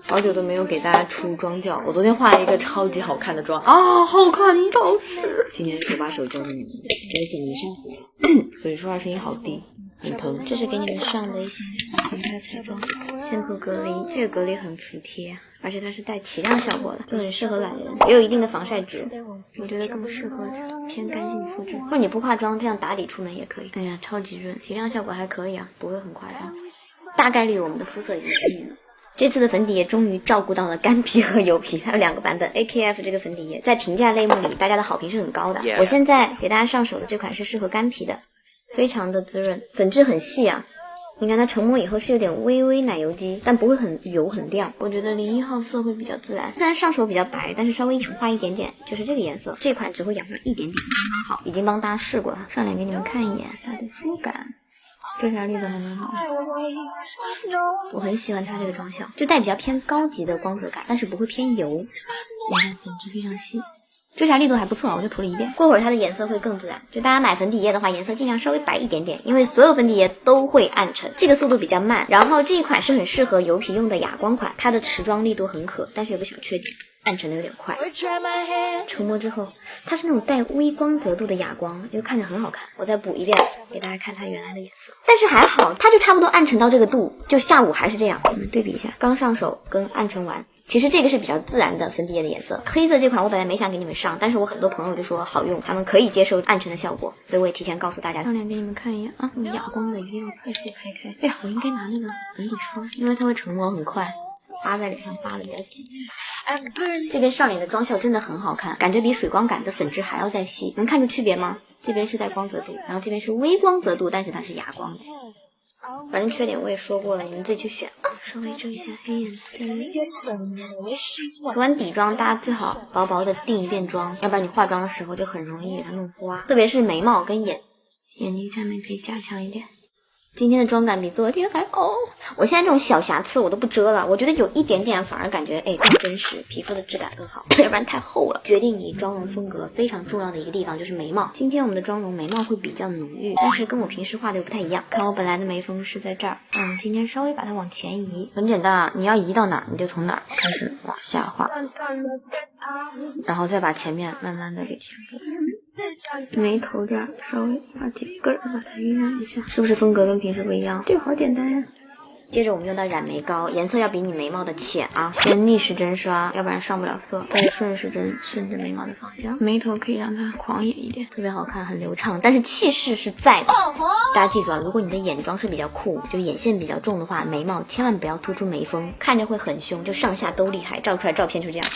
好久都没有给大家出妆教，我昨天画了一个超级好看的妆啊，好看到死！今天手把手教你们，真是没上火了，所以说话声音好低，很疼。这是给你们上的一些红牌彩妆，先铺隔离，这个隔离很服帖，而且它是带提亮效果的，就很适合懒人，也有一定的防晒值，我觉得更适合偏干性肤质，或者你不化妆这样打底出门也可以。哎呀，超级润，提亮效果还可以啊，不会很夸张，大概率我们的肤色已经均匀了。这次的粉底液终于照顾到了干皮和油皮，它有2个版本。AKF 这个粉底液在评价类目里，大家的好评是很高的。我现在给大家上手的这款是适合干皮的，非常的滋润，粉质很细啊。你看它成膜以后是有点微微奶油肌，但不会很油很亮。我觉得01号色会比较自然，虽然上手比较白，但是稍微氧化一点点，就是这个颜色。这款只会氧化一点点，刚刚好，已经帮大家试过了。上脸给你们看一眼它的肤感。遮瑕力度还蛮好的，我很喜欢它这个妆效，就带比较偏高级的光泽感，但是不会偏油。你看粉质非常细，遮瑕力度还不错，我就涂了一遍。过会儿它的颜色会更自然，就大家买粉底液的话，颜色尽量稍微白一点点，因为所有粉底液都会暗沉，这个速度比较慢。然后这一款是很适合油皮用的哑光款，它的持妆力度很可，但是有个小缺点。暗沉的有点快，成膜之后，它是那种带微光泽度的哑光，就看着很好看。我再补一遍，给大家看它原来的颜色。但是还好，它就差不多暗沉到这个度，就下午还是这样。你们对比一下，刚上手跟暗沉完，其实这个是比较自然的粉底液的颜色。黑色这款我本来没想给你们上，但是我很多朋友就说好用，他们可以接受暗沉的效果，所以我也提前告诉大家。上脸给你们看一眼啊，哑光的一定要快速拍开。哎呀，我应该拿那个粉底刷，因为它会成膜很快。扒在脸上扒的比较紧，这边上脸的妆效真的很好看，感觉比水光感的粉质还要再细，能看出区别吗？这边是带光泽度，然后这边是微光泽度，但是它是哑光的。反正缺点我也说过了，你们自己去选。稍微遮一下黑眼圈。涂完底妆，大家最好薄薄的定一遍妆，要不然你化妆的时候就很容易给它弄花，特别是眉毛跟眼睛下面可以加强一点。今天的妆感比昨天还好，我现在这种小瑕疵我都不遮了，我觉得有一点点反而感觉更真实，皮肤的质感更好，要不然太厚了。决定你妆容风格非常重要的一个地方就是眉毛，今天我们的妆容眉毛会比较浓郁，但是跟我平时画的又不太一样。看我本来的眉峰是在这儿，今天稍微把它往前移，很简单啊，你要移到哪儿你就从哪儿开始往下画，然后再把前面慢慢的给填补。眉头这儿稍微画几根把它晕染一下，是不是风格跟平时不一样？这个好简单呀。接着我们用到染眉膏，颜色要比你眉毛的浅啊，先逆时针刷，要不然上不了色，再顺时针顺着眉毛的方向，眉头可以让它狂野一点，特别好看，很流畅，但是气势是在的。大家记住啊，如果你的眼妆是比较酷，就眼线比较重的话，眉毛千万不要突出眉峰，看着会很凶，就上下都厉害，照出来照片就这样。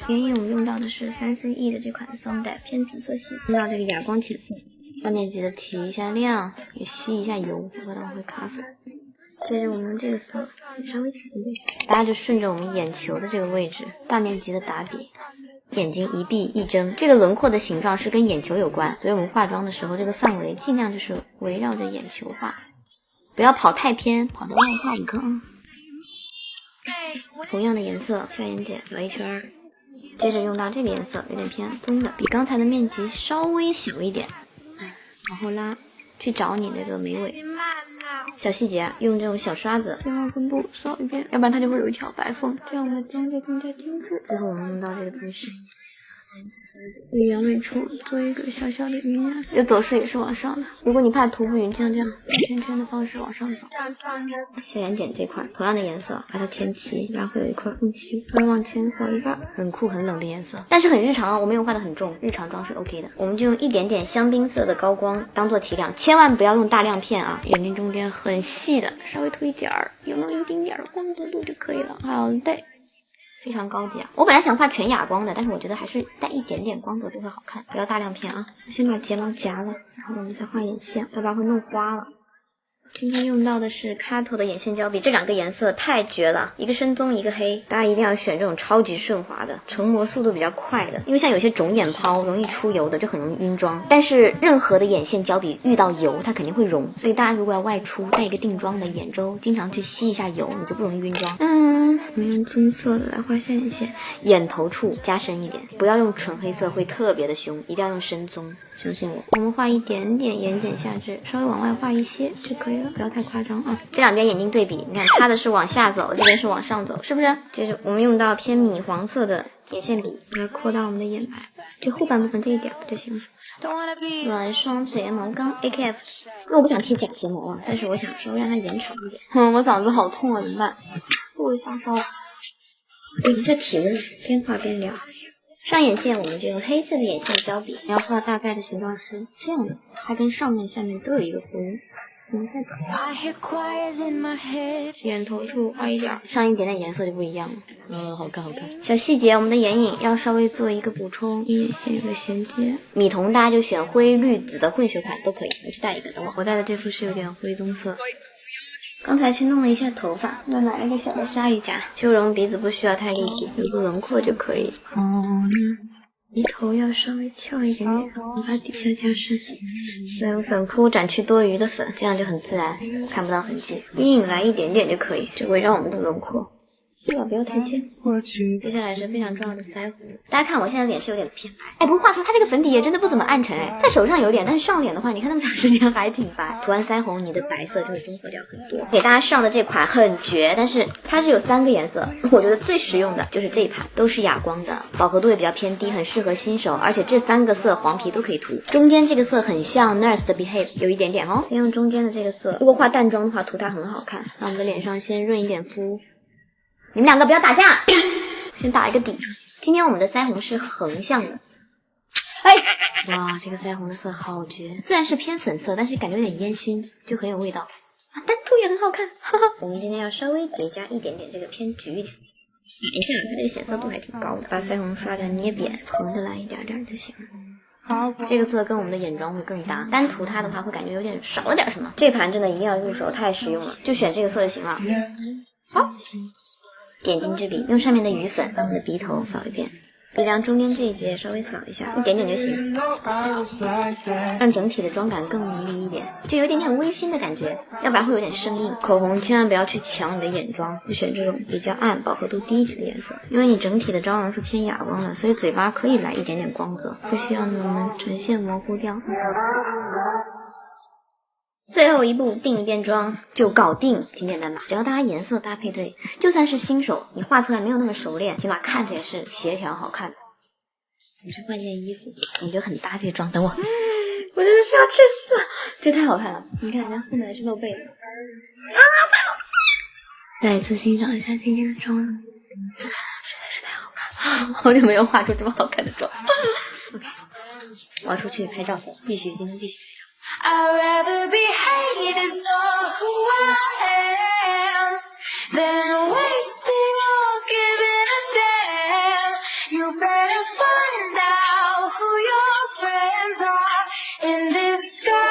眼影我们用到的是3CE 的这款 Sunday 偏紫色系，用到这个哑光浅色，大面积的提一下亮，也吸一下油，不然会卡粉。接着我们用这个色稍微浅一点，大家就顺着我们眼球的这个位置，大面积的打底，眼睛一闭一睁，这个轮廓的形状是跟眼球有关，所以我们化妆的时候这个范围尽量就是围绕着眼球画，不要跑太偏，跑得外太坑。同样的颜色，下眼睑扫一圈。接着用到这个颜色，有点偏棕的，比刚才的面积稍微小一点，往后拉，去找你那个眉尾。小细节啊，用这种小刷子边毛根部扫一遍，要不然它就会有一条白缝，这样我们的妆就更加精致。最后我们用到这个最深于阳眉处做一个小小的晕染，这个走势也是往上的。如果你怕涂不匀，像这样圈圈的方式往上走。小眼睑这块同样的颜色，把它填齐，然后会有一块缝隙，稍微往前扫一半，很酷很冷的颜色，但是很日常啊，我没有画的很重，日常妆是 OK 的。我们就用一点点香槟色的高光当做提亮，千万不要用大亮片啊，眼睛中间很细的，稍微涂一点儿，有那么一丁点儿光泽度就可以了。好的。非常高级啊！我本来想画全哑光的，但是我觉得还是带一点点光泽度会好看，不要大亮片啊。先把睫毛夹了，然后我们再画眼线，要不然会弄花了。今天用到的是 Kato 的眼线胶笔，这2个颜色太绝了，一个深棕，一个黑，大家一定要选这种超级顺滑的，成膜速度比较快的，因为像有些肿眼泡容易出油的就很容易晕妆，但是任何的眼线胶笔遇到油它肯定会溶，所以大家如果要外出带一个定妆的眼周，经常去吸一下油，你就不容易晕妆。我们用金色的来画下眼线，眼头处加深一点，不要用纯黑色会特别的凶，一定要用深棕，相信我。我们画一点点眼睑下至，稍微往外画一些就可以了。了，不要太夸张啊。这两边眼睛对比，你看它的是往下走，这边是往上走，是不是？接着我们用到偏米黄色的眼线笔，来扩大我们的眼白，这后半部分这一点就行了。软双睫毛膏 AKF， 因为我不想贴假睫毛啊，但是我想稍微让它延长一点。我嗓子好痛啊，怎么办？会不会发烧？一下体温，边画边聊。上眼线我们就用黑色的眼线胶笔，要画大概的形状是这样的，它跟上面下面都有一个呼应。眼头处画一点，上一点点颜色就不一样了。好看好看。小细节，我们的眼影要稍微做一个补充，眼线有个衔接。米瞳大家就选灰、绿、紫的混血款都可以。我去带一个，等我。我带的这副是有点灰棕色。刚才去弄了一下头发，又买了个小的鲨鱼夹，修容鼻子不需要太立体，有个轮廓就可以。鼻头要稍微翘一点点，我把底下加深。再用粉扑展去多余的粉，这样就很自然，看不到痕迹。阴影来一点点就可以，这围绕我们的轮廓。希望不要太尖。接下来是非常重要的腮胡，大家看我现在脸是有点偏白，哎，不过话说它这个粉底也真的不怎么暗沉，哎，在手上有点，但是上脸的话，你看那么长时间还挺白。涂完腮红，你的白色就会中和掉很多。给大家上的这款很绝，但是它是有3个颜色，我觉得最实用的就是这一盘，都是哑光的，饱和度也比较偏低，很适合新手，而且这3个色黄皮都可以涂。中间这个色很像 Nurse 的 Behave， 有一点点哦。先用中间的这个色，如果画淡妆的话，涂它很好看。那我们的脸上先润一点肤。你们两个不要打架，先打一个底。今天我们的腮红是横向的，哎，哇，这个腮红的色好绝，虽然是偏粉色，但是感觉有点烟熏，就很有味道啊。单涂也很好看，哈哈。我们今天要稍微叠加一点点这个偏橘一点，打一下，它这个显色度还挺高的。把腮红刷的捏扁，横着来一点点就行了。这个色跟我们的眼妆会更搭，单涂它的话会感觉有点少了点什么。这盘真的一定要入手，太实用了，就选这个色就行了。好。点睛之笔，用上面的余粉把我们的鼻头扫一遍，鼻梁中间这一节稍微扫一下，一点点就行，让整体的妆感更浓丽一点，就有点点微醺的感觉，要不然会有点生硬。口红千万不要去抢你的眼妆，就选这种比较暗、饱和度低一些的颜色，因为你整体的妆容是偏哑光的，所以嘴巴可以来一点点光泽，不需要那么唇线模糊掉。最后一步定一遍妆就搞定，挺简单吧？只要大家颜色搭配对，就算是新手，你画出来没有那么熟练，起码看着也是协调好看的。我去换件衣服，我觉得很搭这个妆。等我，我真的是要窒息了，这太好看了！你看人家后面还是露背的啊，太好看了！再一次欣赏一下今天的妆，实在是太好看了，好久没有画出这么好看的妆。OK， 我要出去拍照，必须今天必须。I'd rather be hated for who I am than wasting or giving a damn. You better find out who your friends are in this sky.